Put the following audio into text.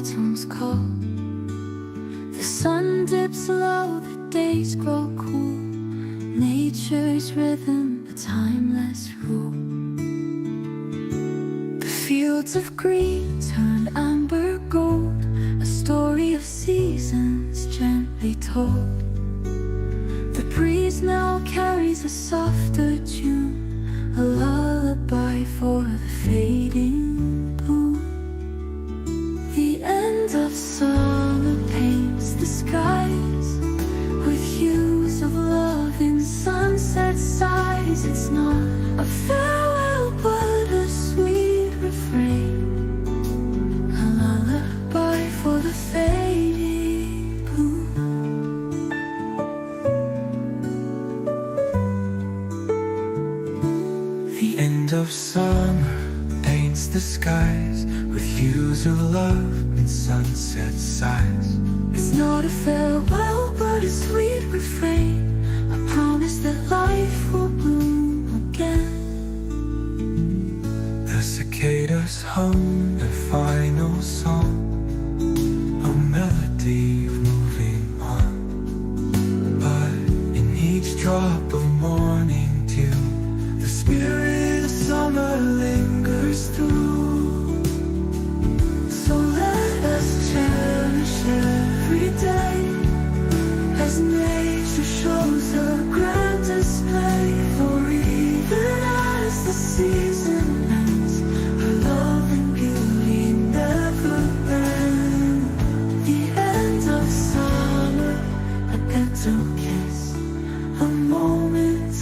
autumn's call. The sun dips low, the days grow cool. Nature's rhythm, a timeless rule. The fields of green turn amber gold, a story of seasons gently told. The breeze now carries a softer tune, a lullaby for the fading moon. The end of summer paints the skies with hues of love in sunset sighs. It's not a farewell but a sweet refrain, a lullaby for the fading moon. The end of summer paints the skies with hues of love in sunset sighs. It's not a farewell but a sweet refrain, a promise that life will bloom again. The cicadas hum their final song, a melody of moving on. But in each drop of morning dew, the spirit of summer lingers through. So let us cherish every day as nature shows a grand display. For even as the season ends, her love and beauty never end. The end of summer, a gentle kiss, a moment